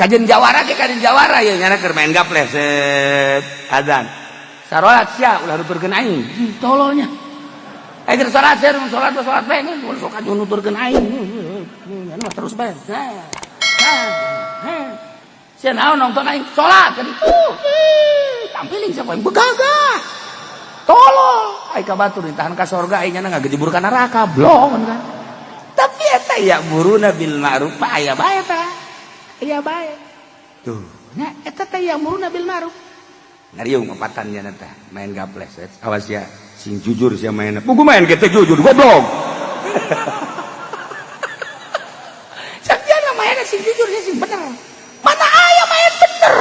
kajen jawara ke kajen jawara ya nyana keur main gaples azan sarolat sia ulah nuturkeun aing tololnya keur salat sia salat bae ulah sok aju nuturkeun aing nyana mah terus bae sia naon nonton aing salat kan itu tampiling siapa yang begagah tolol aing ka batur ditahan ka sorga aing nyana ngagejebur ka neraka blong kan tapi eta ya muruna bil ma'ruf aya bae tah aya bae tuh nya eta teh ya muruna bil ma'ruf ngariung opatannya teh main gaples awas ya sing jujur sia main buku main kita jujur goblok sakjana main sing jujur sing bener mana aya main bener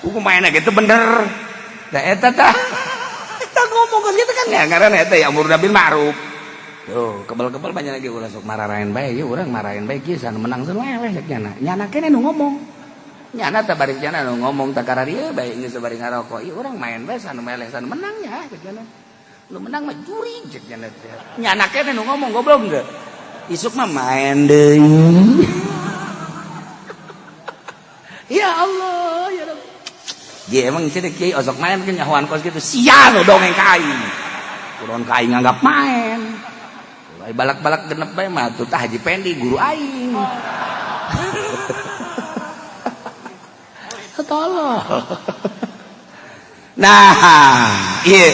buku main gitu bener da eta tah kita ngomong kan gitu kan ya ngaran eta ya muruna bil ma'ruf tuh kebal-kebal banyak lagi ulah sok mararahin bae ya urang marahin bae kieu san menang san wewe sakjana nyana kene nu ngomong nyana teh bari nyana nu ngomong teh karari bae geus bari ngarokok ieu urang main bae san meleh san menang nya sakjana nu menang mah juri sakjana teh nyana kene nu ngomong goblok henteu isuk mah main deui ya Allah ya Rabb ge emang cenah kieu osok main ke nyahoan kos kitu sia nu dongeng ka aing kuron ka aing nganggap main ai balak-balak genep bae mah tuh tah Haji Pendi guru aing. Tolong. Nah, ieu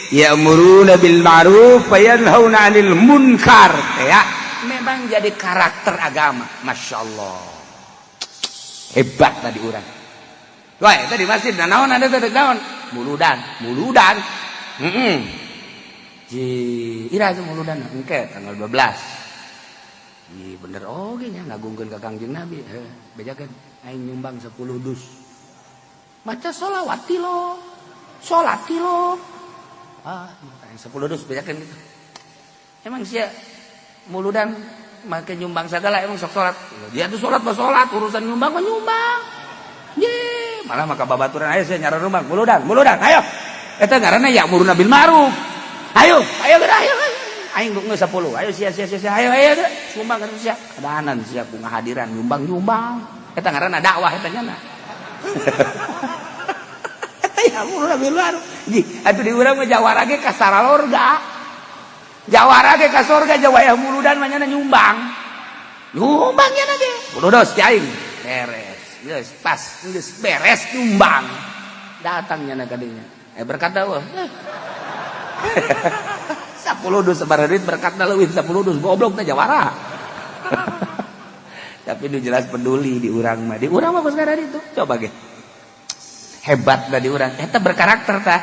ya'muruna bil ma'ruf wa yanhauna 'anil munkar ya. Memang jadi karakter agama, masyaallah. Hebat tadi urang. Wah, tadi masjid naon ada teh naon? Muludan. Ira itu muludan engke tanggal 12 bener oge nya ngagungkeun ka Kangjeng Nabi bejakeun aing nyumbang 10 dus maca sholawati lo 10 dus bejakeun gitu emang sia muludan make nyumbang sagala emang sok salat dia tuh salat mah salat urusan nyumbang mah nyumbang ye malah maka babaturan aya sia nyara rumah muludan ayo eta ngaranna ya'muruna bil ma'ruf ayo aing geus 10 ayo sia ayo sumbang ka sia kadaanan sia ku ngahadiran nyumbang eta ngaranna dakwah eta nya eta ya muruna bil ma'ruf atuh di urang mah jawara ge ka saralorga jawara ge ka sorga jawaya muludan mah nya nyumbang nya ge kudos ti aing beres geus pas geus beres nyumbang datang nya ka dinya berkata wah 10 dus sabar duit berkatna leuwih 10 dus goblok teh jawara. Tapi nu jelas peduli di urang mah geus ngarari itu. Coba ge. Hebat da di urang. Eta berkarakter tah.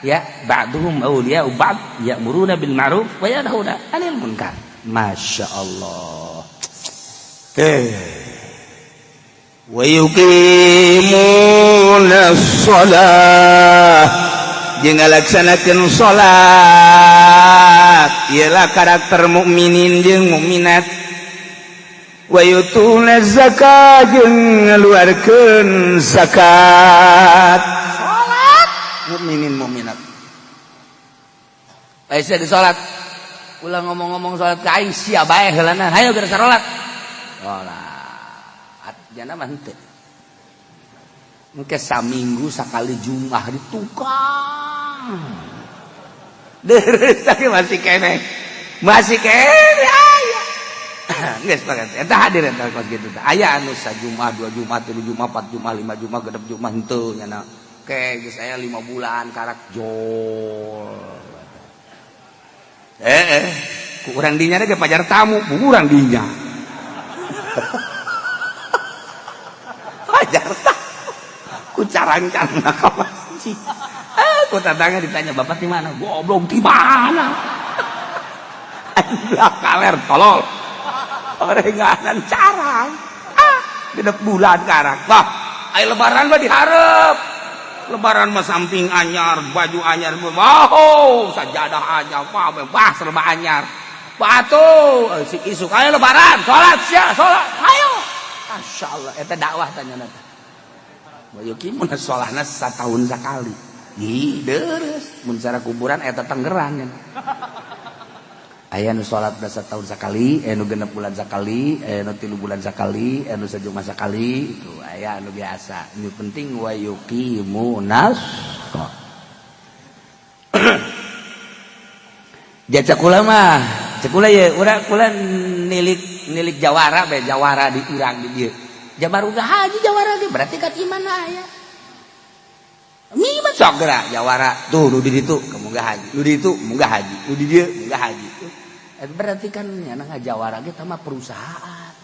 Ya, ba'duhum auliya ba'd ya'muruna bil ma'ruf wa yanhauna 'anil munkar. Masyaallah. Wa yuqimuna shalah jeung ngalaksanakeun salat ialah karakter mukminin jeung mukminat wa yutuna zakat jeung ngaluarkeun zakat salat mukminin mukminat aya di salat ulah ngomong-ngomong salat ka aing sia bae heulana hayo keur salat salat jana mah henteu engke saminggu sakali Jumat di tukang deres tapi masih kene aya geus banget eta hadir eta kos kitu teh aya anu sajumat 2 Jumat 3 Jumat 4 Jumat 5 Jumat genep Jumat henteu nya ke geus aya 5 bulan karak jol ku urang dinya ge pajar tamu urang dinya pajar tamu ku carang-carang ka masjid. Ku tatangga ditanya, "Bapak di mana?" "Goblok di mana?" Anjing kaler tolol. Orenganan carang. Genep bulan karang. Wah, aya lebaran mah dihareup. Lebaran mah samping anyar, baju anyar, wow, sajadah anyar, wah, serba anyar. Batu, isuk aya lebaran, salat sia, salat. Ayo. Masyaallah, eta dakwah tanyana teh. Yuqimuna sholahna satahun sakali. Ih, deres mun cara kuburan eta tenggeran nya. aya nu salat setahun sekali, nu 6 bulan sekali, nu 3 bulan sekali, nu sejumat sekali, itu aya anu biasa. Nu penting wa yuqimunas shalah. Jacak kula mah, cek kula ye urang kula nilik jawara bae jawara di urang di dieu. Jabar udah haji jawara ge berarti kan iman aya. Mima sok geura jawara tuh nu di ditu kemuga haji, nu di ditu munggah haji, nu di dieu munggah haji. Berarti kan nya ngajawara ge tah mah perusahaan.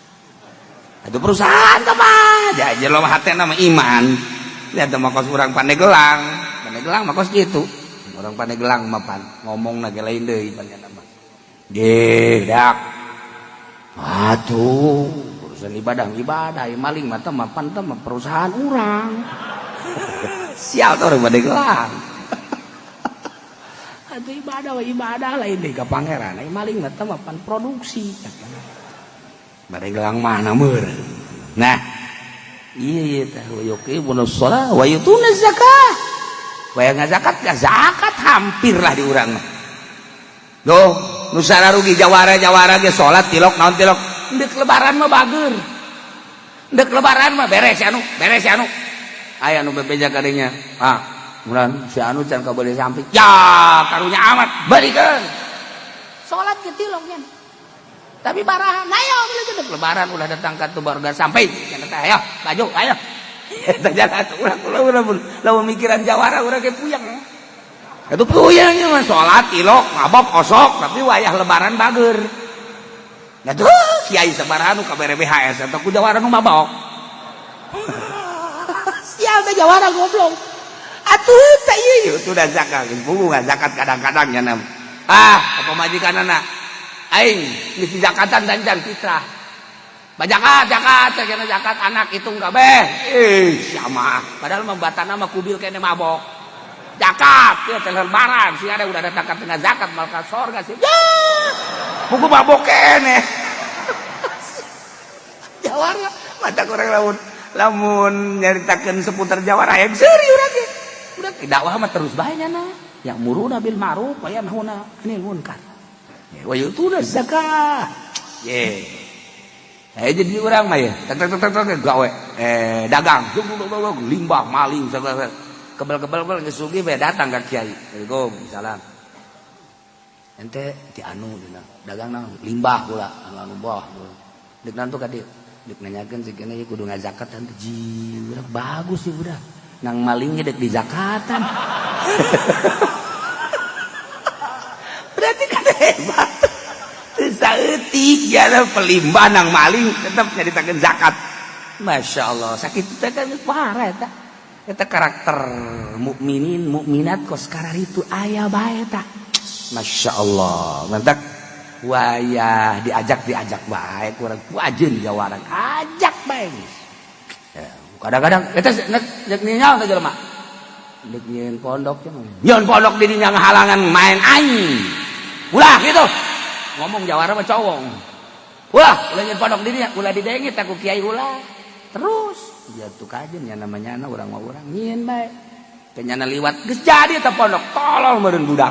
Atuh perusahaan tah mah, jajar lo hatena mah iman. Lihat mah kos urang Pandeglang mah kos kitu. Orang Pandeglang mah pan ngomongna ge lain deui panjana mah. Ge dak. Atuh, urusan ibadah maling mah teh mah pan teh mah perusahaan urang. Sial tuh orang Pandeglang. Atuh ibadah lain deui ka pangeran. Ai maling mah teh mah pan produksi. Pandeglang mana meur. Nah, ieu teh yuqimuna shalah wa yutuna zakah. Waya ngazakat ka zakat hampir lah di urang mah. Duh, nu sararugi jawara ge salat tilok naon tilok. Deuk lebaran mah bageur. Deuk lebaran mah beres anu. Aya nu bebeja ka dinya. Mulan si anu can ka boleh samping. Ya, karunya amat, barikeun. Salat ke tilok nya. Tapi baraha, ayo deuk lebaran ulah datang ka tubarga sampai. Cenah teh ayo, maju, ayo. Eta jalan urang lamun mikiran jawara urang ge puyeng. Atuh puyeng mah salat tilok, mabok osok, tapi wayah lebaran bageur. Nya tuh kiai sabaraha nu kabere BHS eta ku jawara nu mabok. Sial teh jawara goblok. Atuh teh ieu tuh da zakat, bunga zakat kadang-kadang nya nam. Apa majikanana? Aing misi zakatan dan fitrah. Zakat kena zakat anak hitung kabeh. Sama. Padahal membatana mah kubil kene mabok. Zakat teh lebaran si ada udah datang ka tengah zakat malka sorga sih. Ya. Buku mabok kene. Jawara mata kurang lamun nyaritakeun seputar jawara yang seri urang ge. Udah dakwah mah terus bae nya yang muruna bil ma'ruf wa yanhauna 'anil munkar. Wa yutuna zakah. Jadi orang mah ya, gawe, dagang, limbah, maling, kebel geus sugih bae datang ka kiai. Assalamualaikum, salam. Ente ti anu dina, dagang naon? Limbah pula, anu boh. Deuk nantu ka dieu. Deuk nanyakeun si kene kudu ngazakatan teh ji, urang bagus sih udah. Nang maling ge deuk di zakatan. Berarti kan hebat. Saeutik jana pelimbah nang maling tetep nyaritakeun zakat. Masya Allah, sakit teh kan parah eta. Eta karakter mukminin mukminat kos kararitu aya bae eta. Masya Allah, mantap. Wayah diajak bae kurang kuajeun jawaran ajak bae. Ya, kadang-kadang eta nek ningal teh jelema. Deuk nyeun pondok cenah. Nyeun pondok di dinya ngahalangan main aing. Ulah gitu. Ngomong jawara mah cowong. Ulah nyeun pondok di dinya, ulah didengit aku kiai ulah. Terus jatuh kajen ya namanya anak urang mah urang nyeun bae. Kenyana liwat geus jadi eta pondok tolol meureun budak.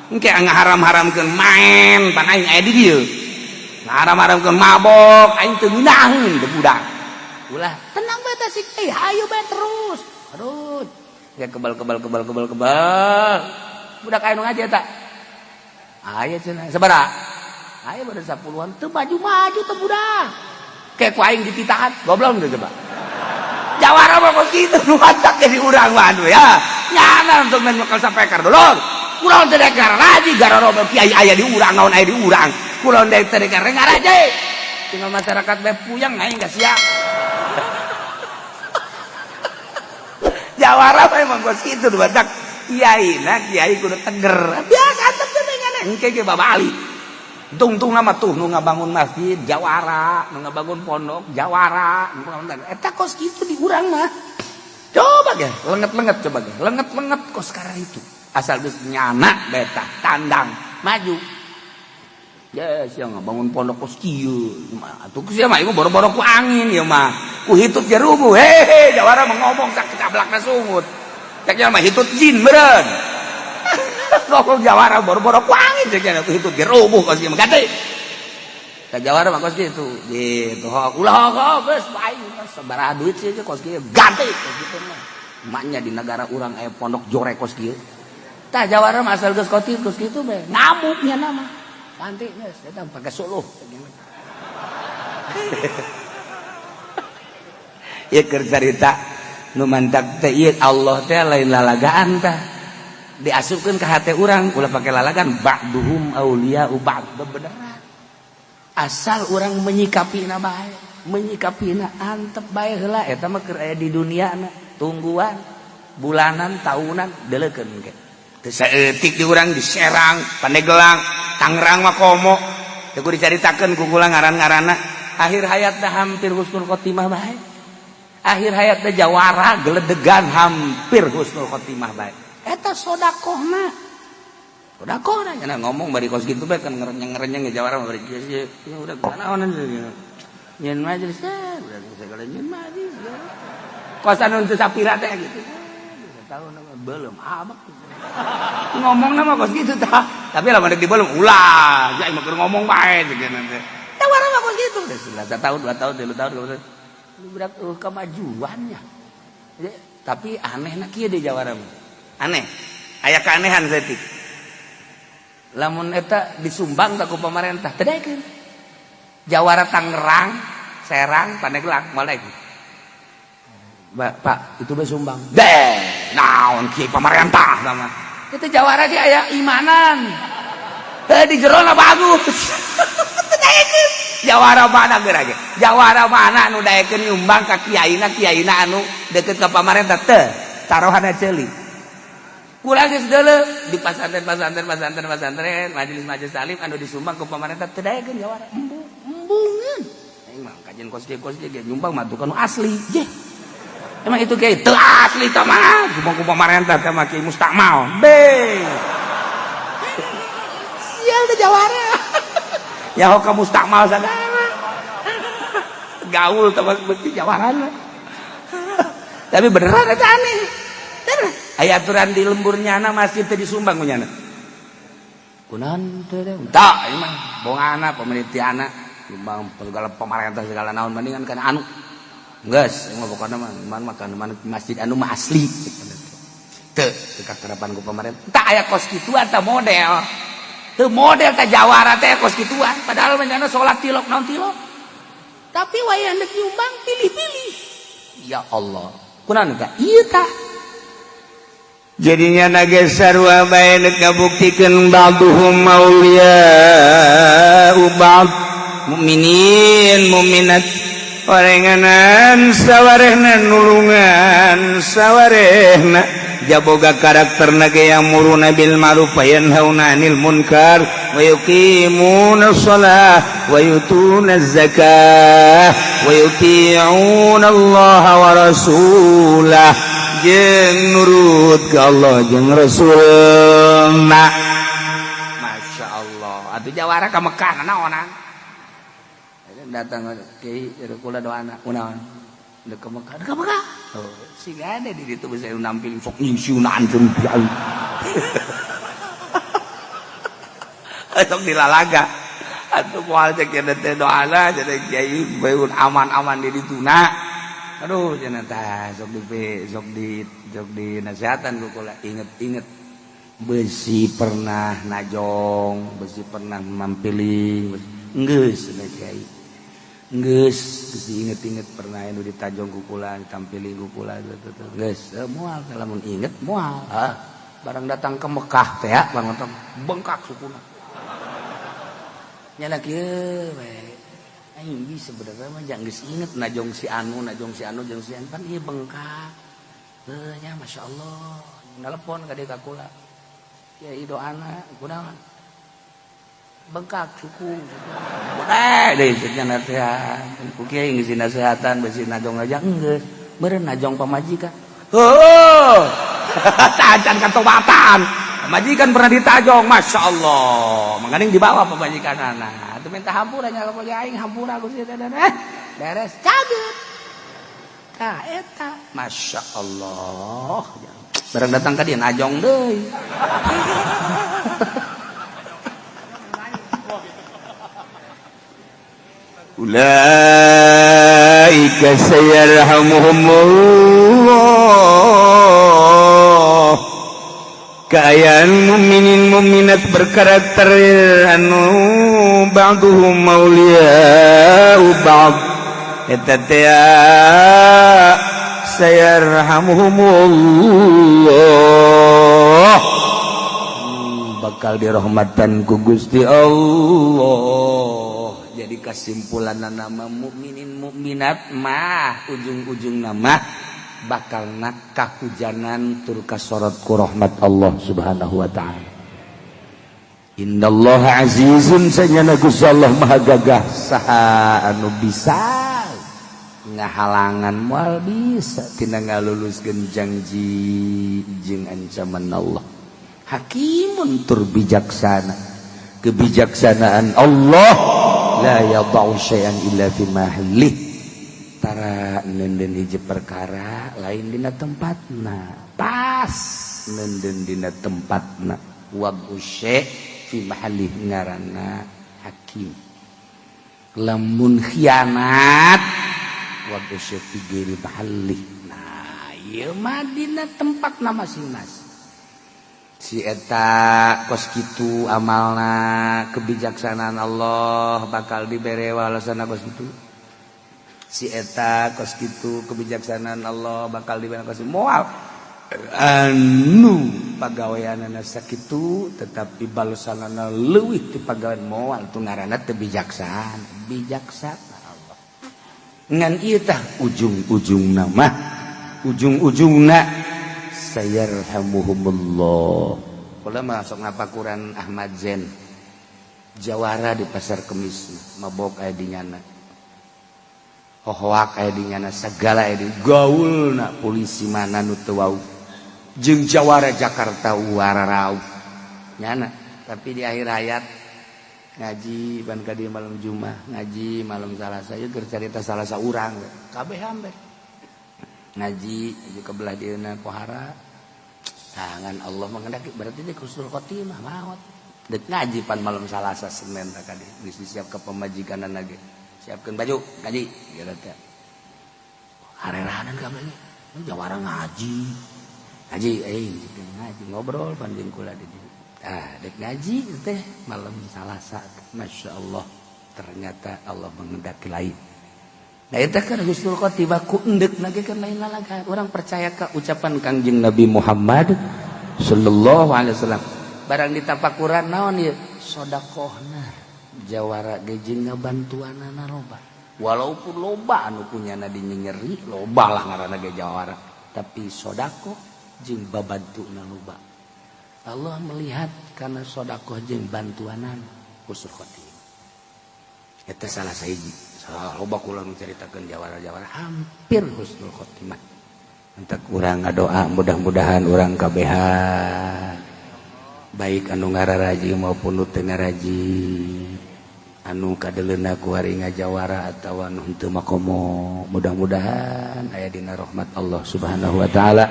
Engke ngaharam-haramkeun main pan aing aya di dieu. Ngaharam-haramkeun mabok aing teu ngeunaheun teh budak. Ulah tenang bae teh sik hayu bae terus. Aduh. Ya kebal. Budak aya nu ngaji eta. Aya cenah sabaraha? Aya bade 10-an teu maju-maju teh budak. Kayak ku aing dititahan, goblok teh coba. Jawara mah kos kitu nu ngacak jadi urang mah ya. Nyana untuk men bakal sampekar dulur. Kunaon teh dekar raji gara robel kiai aya di urang naon aya di urang. Kunaon teh dekar ngaraje. Tinggal masyarakat bae puyeng aing geus sia. Jawara mah emang kos kitu nu ngacak. Kiai kudu teger. Biasa antep teh ngene engke ge babali. Tung nama tuh nu ngabangun masjid jawara, nu ngabangun pondok jawara, eta kos kitu di urang mah. Coba ge, lenget-lenget coba ge. Lenget-lenget kos karena itu. Asal geus nyana beta tandang maju. Ya sia ngabangun pondok kos kieu. Atuh sia mah ieu boro-boro ku angin ieu mah. Ku hitut jerumu. Jawara mah ngomong sak kablakna sungut. Cek mah hitut jin meureun. ngomong jawara boro-boro kuangin cek atuh itu gerubuh kos ieu ganti ka jawara mah kos kitu gitu ulah geus bae sabaraha duit sih kos kieu ganti kos kitu mah emaknya di negara urang aya pondok jore kos kieu tah jawara mah asal geus kos kitu be ngamuknya nama ganti geus eta pake suluh ieu keur carita nu mantak teh ieu Allah teh lain lalagaan tah diasupkeun ka hate urang ulah pake lalagan ba'duhum auliya'u ba'd beneran asal urang menyikapina bae menyikapina antep bae heula eta mah keur aya di duniana tungguan bulanan tahunan deleukeun ge teu saeutik di urang di Serang Pandeglang Tangerang mah komo teu kudu dicaritakeun ku kula ngaran-ngaranna akhir hayat teh hampir husnul khotimah bae akhir hayat teh jawara geledegan hampir husnul khotimah bae eta sodakohna cenah ngomong bari kos kitu bae kan ngerenyeng jawara mah bari ya udah kunaonan nyeun majelis udah segala nyeun majelis kosan teu sapira teh gitu tahu nama belum abak ngomongna mah kos kitu tah tapi lamun deuk dibelum ulah jai mah keur ngomong bae cenah teh jawara mah kos kitu sudah 1 tahun 2 tahun 3 tahun berat kemajuannya tapi anehna kieu di jawara mah aneh aya keanehan setik lamun eta disumbang ka ku pamarentah teu daekeun jawara Tangerang Serang Pandeglang moal daek Pak itu be sumbang deh naon kieu pamarentah sama itu jawara ge aya imanan di jerona bagus teu daekeun jawara mana geura ge jawara mana anu daekeun nyumbang ka kiyaina anu deukeut ka pamarentah teu tarohana ceuli kula geus deuleu di pasantren majelis salim anu disumbang ku pamarentah teu daekeun jawara embungeun aing mah kajian kos ge nyumbang mah tukang asli je emang itu ge teu asli tah mah sumbang ku pamarentah teh mah Ki Mustakmal be sial teh jawara ya ho ka Mustakmal sagala gaul teh beuki jawaran tapi beneran eta aneh aya aturan di lemburnya anak masjid teh disumbang ku nyana kunaon teh tah ieu mah bongana pemerintahana sumbang segala pamarentah segala naon mendingan kana anu geus ieu mah pokona mah kana masjid anu mah asli teu kakerapan ku pamarentah tah aya kos kituan tah model teu model teh jawara teh kos kituan padahal menjana salat tilok naon tilok tapi wayah hendak nyumbang pilih-pilih ya Allah kunaon teh ieu tah jadinya naga sarua bae neuk ngabuktikeun ba'duhum auliya'u ba'd mukminin mukminat orenganan sawarehna nulungan sawarehna jaboga karakterna ge yamuruna bil ma'ruf wa yanhauna 'anil munkar wa yuqimuna shalah wa yutuna zakah wa yuti'una Allah wa rasulah jeung nurut ke Allah jeung Rasulna Masya Allah atuh jawara ka Mekah naonan datang Kiai kula doana kunaon deuk ka Mekah oh siga ada di ditu bisa nampil sok nyusunan jeung kiai sok dilalaga atuh moal cek teh doana jadi kiai baeun aman-aman di dituna aduh cenah tah sok di nasihatan ku kula inget besi pernah najong besi pernah mampili geus cenah kiai geus inget pernah anu ditajong ku kula ditampili ku kula geus moal lamun inget moal barang datang ke Mekah teh ya banget bengkak sukuna nyana kieu we aing sebenarnya mah jang geus inget najong si anu jeung si anu kan ieu bengkak nya Masya Allah nelpon ka dieu ka kula kiai doana kunaon bengkak suku boleh deh cenah nasihat ku kiai ngisi nasihatan besi najong aja geus meureun najong pamajikan tajan katobatan pamajikan pernah ditajong Masya Allah mangganing dibawa pamajikanana atuh minta hampura nya lamun aing hampura Gusti beres cabut tah eta Masya Allah barang datang ka dieu najong deui. Ulaika sayarhamuhumullah. Kaayaan mukminin mukminat berkarakter anu ba'duhum mauliya'u ba'd. Eta teh sayarhamuhumullah. Bakal dirahmatan ku Gusti Allah. Jadi kesimpulan nama mukminin mukminat mah ujung-ujung nama bakal nak kahujanan tur kasorot ku rahmat Allah Subhanahu wa taala. Innallaha azizun sanyana Gusti Allah maha gagah saha anu bisa ngahalangan moal bisa tina ngaluluskeun janji jeung ancaman Allah. Hakimun tur bijaksana. Kebijaksanaan Allah la yadau syai'an illa fi mahallih. Tara nenden hiji perkara lain dina tempatna. Pas nenden dina tempatna. Wad'u syai' fi mahallih ngaranna hakim. Lamun khianat wad'u syai' fi ghairi mahallih. Nah, ieu mah dina tempatna masing-masing. Si eta kos kitu amalna kebijaksanaan Allah bakal dibere walasana kos kitu. Si eta kos kitu kebijaksanaan Allah bakal dibere kos moal anu pagaweanana sakitu tetapi balasanana leuwih ti pagawean moal tu ngaranna teu bijaksana. Bijaksana Allah. Ngan ieu tah ujung-ujungna mah ujung-ujungna sayarhamuhumullah. Kula masuk ngapakuran Ahmad Zen jawara di pasar Kemis mabok aya di nyana hohoak aya di nyana sagala aya di gaulna polisi mana nu teu wau jeung jawara Jakarta wararau nyana tapi di akhir hayat ngaji ban ka dieu malam Jumat ngaji malam Salasa ieu keur carita Salasa urang kabeh hambe ngaji juga belah dieuna pohara tangan Allah mengendaki berarti dia husnul khotimah maot dek ngaji pan malam Salasa Senin tak kadi geus disiap ke pemajikanan lagi siapkeun baju ngaji geura teh hareranan kabeh jawara ngaji ngaji ngobrol pan jeung kula di dieu dek ngaji teh malam Salasa masyaallah ternyata Allah mengendaki lain. Nah itu kan husnul khotimah ku endek nage kan lain lalaga. Orang percaya ke ucapan Kangjeng Nabi Muhammad sallallahu alaihi wasallam. Barang ditapakuran naon ieu? Sedekahna. Jawara ge jeung ngabantuanana loba. Walaupun loba anu punyana di nyeri, loba lah ngaranna ge jawara. Tapi sedekah jeung babantuna loba. Allah melihat karena sedekah jeung bantuanan husnul khotimah. Eta salah sahiji. Loba kula menceritakan jawara-jawara hampir husnul khotimah. Entek urang ngadoa mudah-mudahan urang kabehan baik anu ngararaji maupun nu teu ngaraji anu kadeleuna ku hari ngajawara atawa anu henteu makomo mudah-mudahan aya dina rahmat Allah Subhanahu wa taala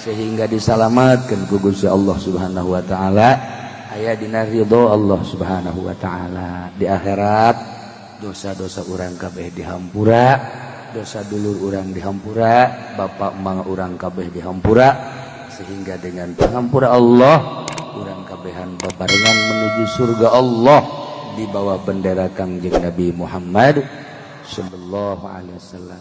sehingga disalamatkeun ku Gusti Allah Subhanahu wa taala aya dina ridho Allah Subhanahu wa taala di akhirat. Dosa-dosa urang kabeh dihampura, dosa dulur urang dihampura, bapak mang urang kabeh dihampura, sehingga dengan pengampura Allah urang kabehan bebarengan menuju surga Allah di bawah bendera Kangjeng Nabi Muhammad sallallahu alaihi wasallam.